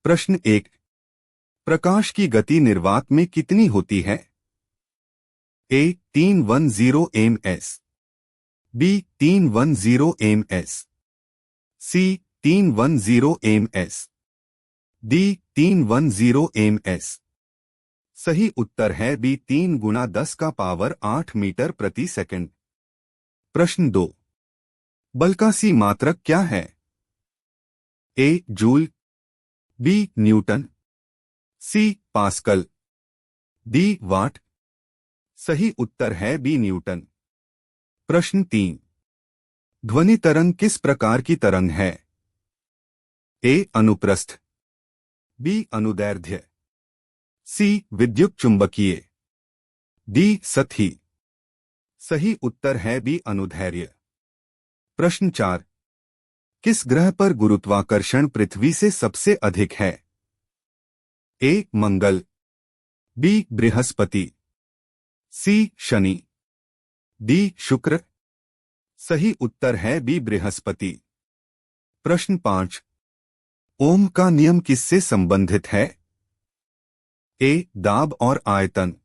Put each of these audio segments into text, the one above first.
प्रश्न 1। प्रकाश की गति निर्वात में कितनी होती है? ए 310 ms, बी 310 ms, सी 310 ms, डी 310 ms। सही उत्तर है बी 3 गुणा 10 का पावर 8 मीटर प्रति सेकंड। प्रश्न 2। बल का सी मात्रक क्या है? ए जूल, बी न्यूटन, सी पास्कल, डी वाट। सही उत्तर है बी न्यूटन। प्रश्न 3। ध्वनि तरंग किस प्रकार की तरंग है? ए अनुप्रस्थ, बी अनुदैर्ध्य, सी विद्युत चुंबकीय, डी सतही। सही उत्तर है बी अनुदैर्ध्य। प्रश्न 4। किस ग्रह पर गुरुत्वाकर्षण पृथ्वी से सबसे अधिक है? ए मंगल, बी बृहस्पति, सी शनि, डी शुक्र। सही उत्तर है बी बृहस्पति। प्रश्न 5। ओम का नियम किससे संबंधित है? ए दाब और आयतन,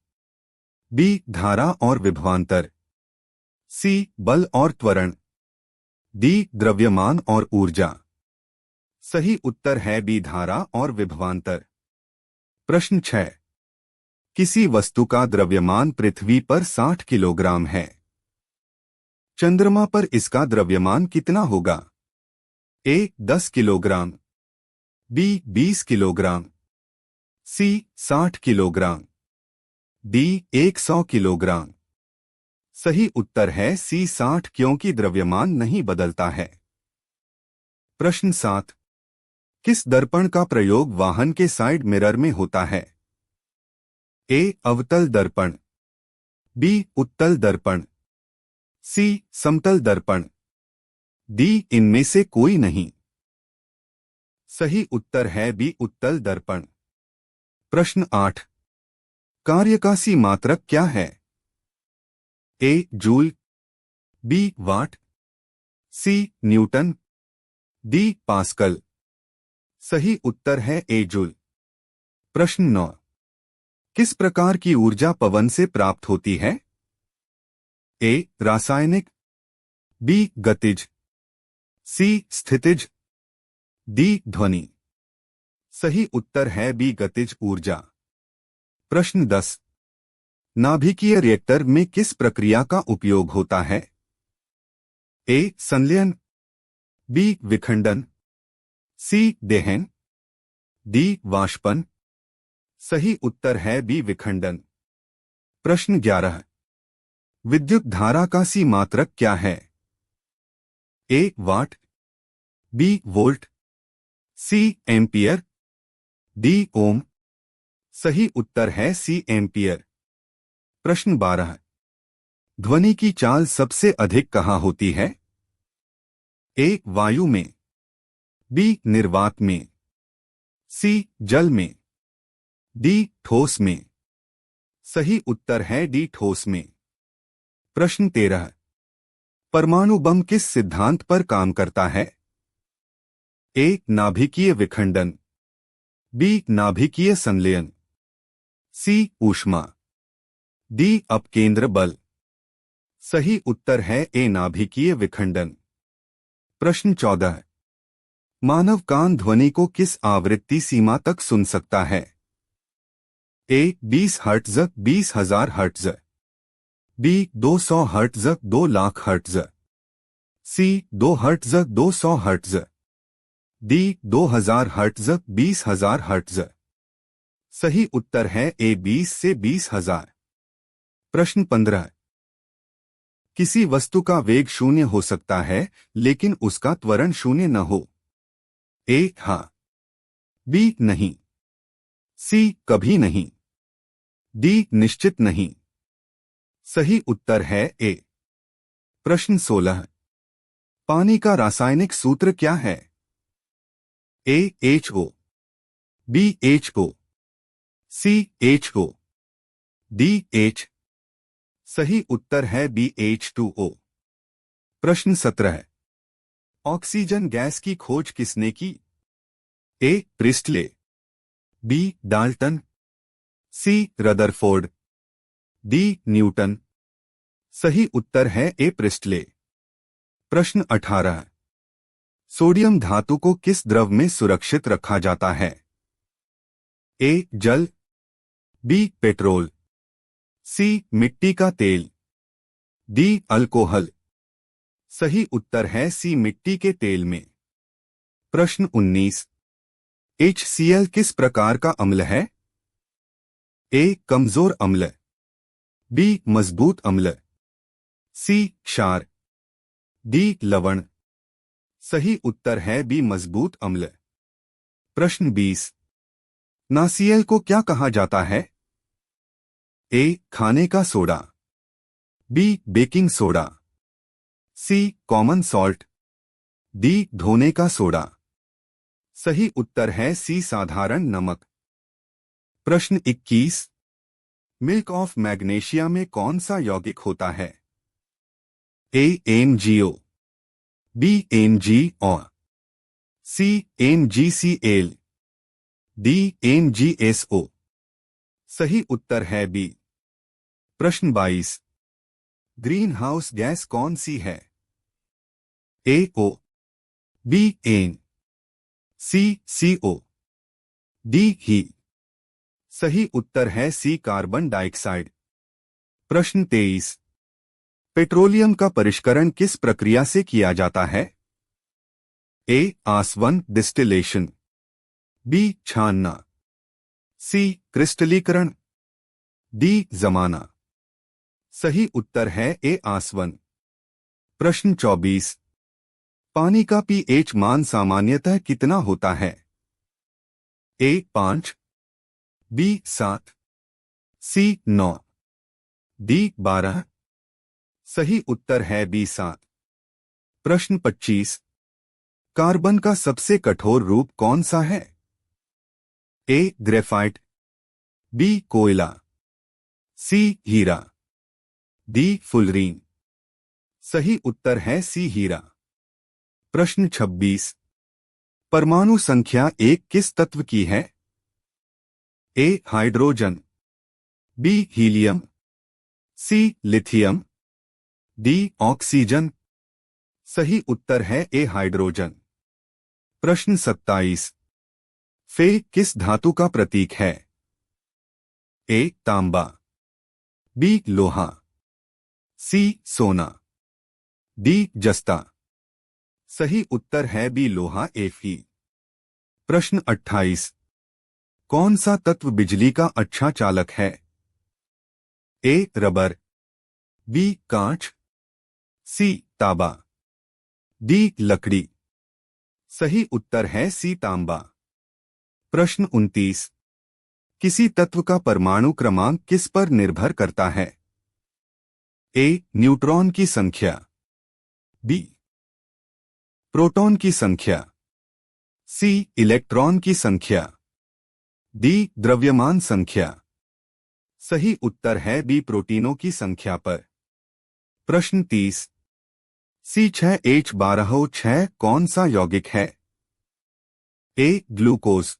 बी धारा और विभवांतर, सी बल और त्वरण, डी द्रव्यमान और ऊर्जा। सही उत्तर है बी धारा और विभवांतर। प्रश्न 6। किसी वस्तु का द्रव्यमान पृथ्वी पर 60 किलोग्राम है। चंद्रमा पर इसका द्रव्यमान कितना होगा? ए 10 किलोग्राम, बी 20 किलोग्राम, सी 60 किलोग्राम, डी 100 किलोग्राम। सही उत्तर है सी 60 क्योंकि द्रव्यमान नहीं बदलता है। प्रश्न 7। किस दर्पण का प्रयोग वाहन के साइड मिरर में होता है? ए अवतल दर्पण, बी उत्तल दर्पण, सी समतल दर्पण, डी इनमें से कोई नहीं। सही उत्तर है बी उत्तल दर्पण। प्रश्न 8। कार्यकाशी मात्रक क्या है? ए जूल, बी वाट, सी न्यूटन, डी पास्कल। सही उत्तर है ए जूल। प्रश्न 9। किस प्रकार की ऊर्जा पवन से प्राप्त होती है? ए रासायनिक, बी गतिज, सी स्थितिज, डी ध्वनि। सही उत्तर है बी गतिज ऊर्जा। प्रश्न 10। नाभिकीय रिएक्टर में किस प्रक्रिया का उपयोग होता है? ए संलयन, बी विखंडन, सी दहन, डी वाष्पन। सही उत्तर है बी विखंडन। प्रश्न 11। विद्युत धारा का सी मात्रक क्या है? ए वाट, बी वोल्ट, सी एम्पियर, डी ओम। सही उत्तर है सी एम्पियर। प्रश्न 12। ध्वनि की चाल सबसे अधिक कहाँ होती है? ए वायु में, बी निर्वात में, सी जल में, डी ठोस में। सही उत्तर है डी ठोस में। प्रश्न 13। परमाणु बम किस सिद्धांत पर काम करता है? ए नाभिकीय विखंडन, बी नाभिकीय संलयन, सी ऊष्मा, डी अपकेंद्र बल। सही उत्तर है ए नाभिकीय विखंडन। प्रश्न 14। मानव कान ध्वनि को किस आवृत्ति सीमा तक सुन सकता है? A 20 hertz 20,000 hertz, B 200 hertz 2 lakh hertz, C 2 hertz 200 hertz, D 2000 hertz 20,000 hertz. सही उत्तर है ए 20 से 20,000। प्रश्न 15। किसी वस्तु का वेग शून्य हो सकता है लेकिन उसका त्वरण शून्य न हो। ए हां, बी नहीं, सी कभी नहीं, डी निश्चित नहीं। सही उत्तर है ए। प्रश्न 16। पानी का रासायनिक सूत्र क्या है? ए HO, बी HO, सी HO, डी H। सही उत्तर है बी H2O। प्रश्न 17। ऑक्सीजन गैस की खोज किसने की? ए प्रिस्टले, बी डाल्टन, सी रदरफोर्ड, डी न्यूटन। सही उत्तर है ए प्रिस्टले। प्रश्न 18। सोडियम धातु को किस द्रव में सुरक्षित रखा जाता है? ए जल, बी पेट्रोल, सी मिट्टी का तेल, डी अल्कोहल। सही उत्तर है सी मिट्टी के तेल में। प्रश्न 19। HCl किस प्रकार का अम्ल है? ए कमजोर अम्ल, बी मजबूत अम्ल, सी क्षार, डी लवण। सही उत्तर है बी मजबूत अम्ल। प्रश्न 20। नासियल को क्या कहा जाता है? ए खाने का सोडा, बी बेकिंग सोडा, सी कॉमन सॉल्ट, डी धोने का सोडा। सही उत्तर है सी साधारण नमक। प्रश्न 21। मिल्क ऑफ मैग्नीशिया में कौन सा यौगिक होता है? ए MgO, बी MgO, सी MgCl, डी MgSO। सही उत्तर है बी। प्रश्न 22। ग्रीन हाउस गैस कौन सी है? ए O, बी एन, सी CO, डी ही। सही उत्तर है सी कार्बन डाइऑक्साइड। प्रश्न 23। पेट्रोलियम का परिष्करण किस प्रक्रिया से किया जाता है? ए आसवन डिस्टिलेशन, बी छानना, सी क्रिस्टलीकरण, डी जमाना। सही उत्तर है ए आसवन। प्रश्न 24। पानी का pH मान सामान्यतः कितना होता है? ए 5, बी 7, सी 9, डी 12। सही उत्तर है बी 7। प्रश्न 25। कार्बन का सबसे कठोर रूप कौन सा है? ए ग्रेफाइट, बी कोयला, सी हीरा, डी फुलरीन। सही उत्तर है सी हीरा। प्रश्न 26। परमाणु संख्या 1 किस तत्व की है? ए हाइड्रोजन, बी हीलियम, सी लिथियम, डी ऑक्सीजन। सही उत्तर है ए हाइड्रोजन। प्रश्न 27। फे किस धातु का प्रतीक है? ए तांबा, बी लोहा, सी सोना, डी जस्ता। सही उत्तर है बी लोहा Fe। प्रश्न 28। कौन सा तत्व बिजली का अच्छा चालक है? ए रबर, बी कांच, सी तांबा, डी लकड़ी। सही उत्तर है सी तांबा। प्रश्न 29। किसी तत्व का परमाणु क्रमांक किस पर निर्भर करता है? ए न्यूट्रॉन की संख्या, बी प्रोटॉन की संख्या, सी इलेक्ट्रॉन की संख्या, डी द्रव्यमान संख्या। सही उत्तर है बी प्रोटीनों की संख्या पर। प्रश्न 30। C6H12O6 कौन सा यौगिक है? ए ग्लूकोज,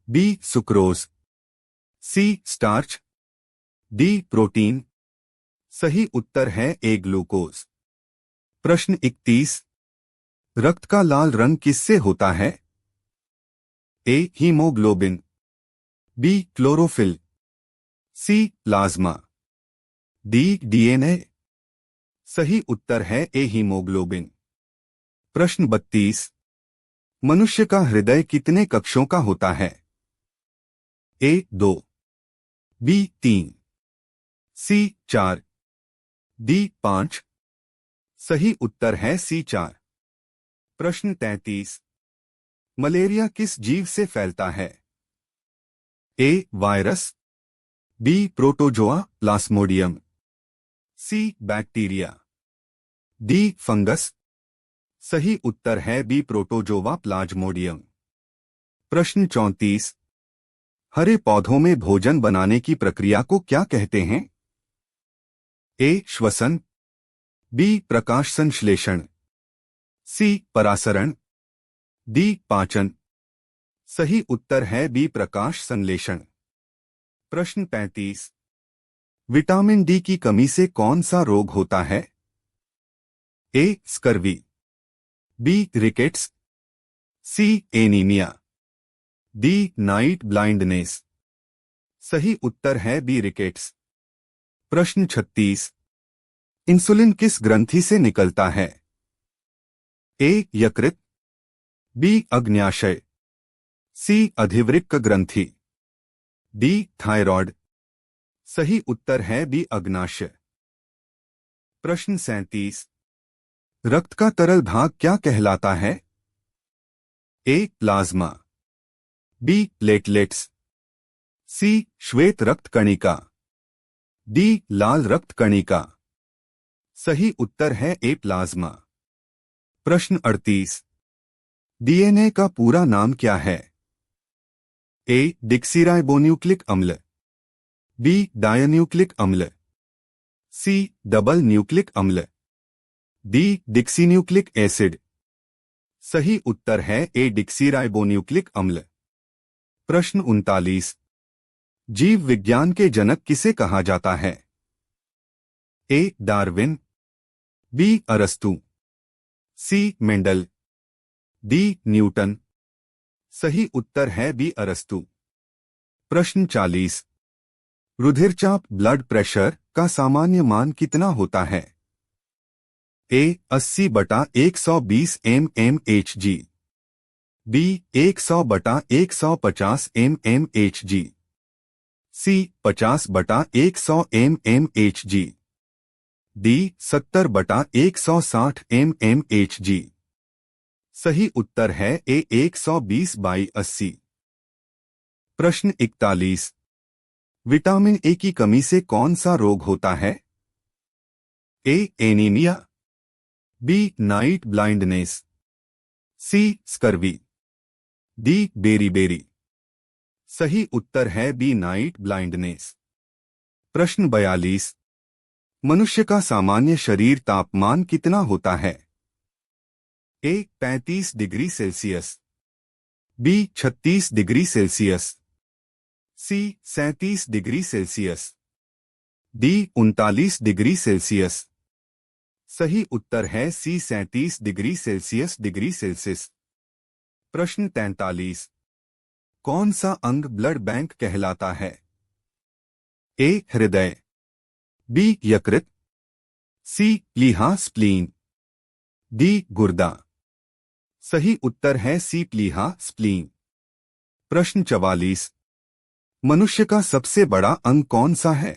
बी सुक्रोज, सी स्टार्च, डी प्रोटीन। सही उत्तर है ए ग्लूकोज। प्रश्न 31। रक्त का लाल रंग किससे होता है? ए हीमोग्लोबिन, बी क्लोरोफिल, सी प्लाज्मा, डी DNA। सही उत्तर है ए हीमोग्लोबिन। प्रश्न 32। मनुष्य का हृदय कितने कक्षों का होता है? ए 2, बी 3, सी 4, डी 5। सही उत्तर है सी 4। प्रश्न 33। मलेरिया किस जीव से फैलता है? ए वायरस, बी प्रोटोजोआ प्लाज्मोडियम, सी बैक्टीरिया, डी फंगस। सही उत्तर है बी प्रोटोजोआ प्लाज्मोडियम। प्रश्न 34। हरे पौधों में भोजन बनाने की प्रक्रिया को क्या कहते हैं? ए श्वसन, बी प्रकाश संश्लेषण, सी परासरण, डी पाचन। सही उत्तर है बी प्रकाश संश्लेषण। प्रश्न 35। विटामिन डी की कमी से कौन सा रोग होता है? ए स्कर्वी, बी रिकेट्स, सी एनीमिया, डी नाइट ब्लाइंडनेस। सही उत्तर है बी रिकेट्स। प्रश्न 36। इंसुलिन किस ग्रंथि से निकलता है? ए यकृत, बी अग्न्याशय, सी अधिवृक्क ग्रंथि, डी थायरॉयड। सही उत्तर है बी अग्न्याशय। प्रश्न 37। रक्त का तरल भाग क्या कहलाता है? ए प्लाज्मा, बी प्लेटलेट्स, सी श्वेत रक्त कणिका, डी लाल रक्त कणिका। सही उत्तर है ए प्लाज्मा। प्रश्न 38। डीएनए का पूरा नाम क्या है? ए डिक्सीराइबोन्यूक्लिक अम्ल, बी डायन्यूक्लिक अम्ल, सी डबल न्यूक्लिक अम्ल, डी डिक्सीन्यूक्लिक एसिड। सही उत्तर है ए डिक्सीराइबोन्यूक्लिक अम्ल। प्रश्न 39। जीव विज्ञान के जनक किसे कहा जाता है? ए डार्विन, बी अरस्तु, सी मेंडल, डी न्यूटन। सही उत्तर है बी अरस्तु। प्रश्न 40। रुधिरचाप ब्लड प्रेशर का सामान्य मान कितना होता है? ए 80/120 mmHg, बी 100/150 mmHg, सी 50/100 mmHg, डी 70/160 mmHg। सही उत्तर है ए 120/80। प्रश्न 41। विटामिन ए की कमी से कौन सा रोग होता है? A anaemia, B night blindness, C scurvy, D beriberi. सही उत्तर है बी नाइट ब्लाइंडनेस। प्रश्न 42। मनुष्य का सामान्य शरीर तापमान कितना होता है? A 35 degree Celsius, B 36 degree Celsius, C 37 degree Celsius, D 39 degree Celsius. सही उत्तर है सी 37 डिग्री सेल्सियस। प्रश्न 43। कौन सा अंग ब्लड बैंक कहलाता है? ए हृदय, बी यकृत, सी प्लीहा स्प्लीन, डी गुर्दा। सही उत्तर है सी प्लीहा स्प्लीन। प्रश्न 44। मनुष्य का सबसे बड़ा अंग कौन सा है?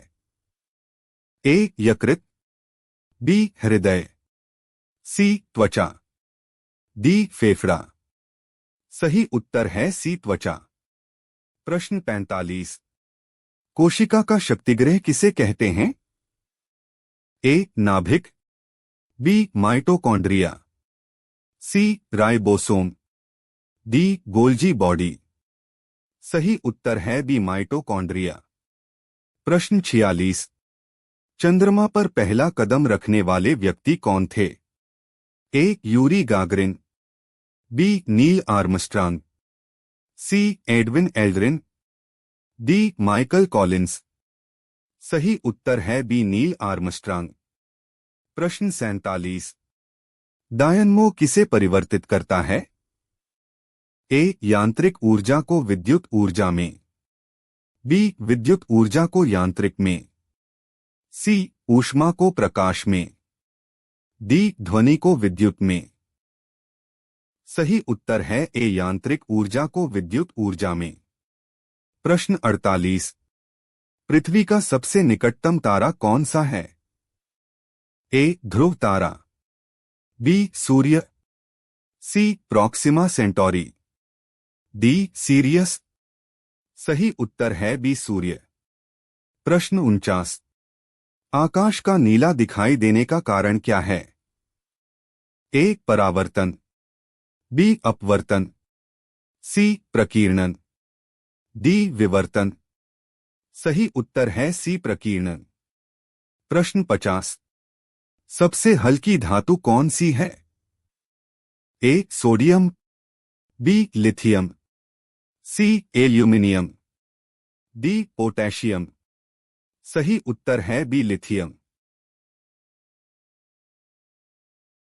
ए यकृत, बी हृदय, सी त्वचा, डी फेफड़ा। सही उत्तर है सी त्वचा। प्रश्न 45। कोशिका का शक्तिगृह किसे कहते हैं? ए नाभिक, बी माइटोकॉन्ड्रिया, सी राइबोसोम, डी गोल्जी बॉडी। सही उत्तर है बी माइटोकॉन्ड्रिया। प्रश्न 46। चंद्रमा पर पहला कदम रखने वाले व्यक्ति कौन थे? A Yuri Gagarin, B Neil Armstrong, C Edwin Aldrin, D Michael Collins. सही उत्तर है बी नील आर्मस्ट्रांग। प्रश्न 47। डायनमो किसे परिवर्तित करता है? ए यांत्रिक ऊर्जा को विद्युत ऊर्जा में, बी विद्युत ऊर्जा को यांत्रिक में, सी ऊष्मा को प्रकाश में, डी ध्वनि को विद्युत में। सही उत्तर है ए यांत्रिक ऊर्जा को विद्युत ऊर्जा में। प्रश्न 48। पृथ्वी का सबसे निकटतम तारा कौन सा है? ए ध्रुव तारा, बी सूर्य, सी प्रॉक्सिमा सेंटोरी, डी सीरियस। सही उत्तर है बी सूर्य। प्रश्न 49। आकाश का नीला दिखाई देने का कारण क्या है? ए परावर्तन, बी अपवर्तन, सी प्रकीर्णन, डी विवर्तन। सही उत्तर है सी प्रकीर्णन। प्रश्न 50। सबसे हल्की धातु कौन सी है? A sodium, B lithium, C aluminium, D potassium. सही उत्तर है बी लिथियम।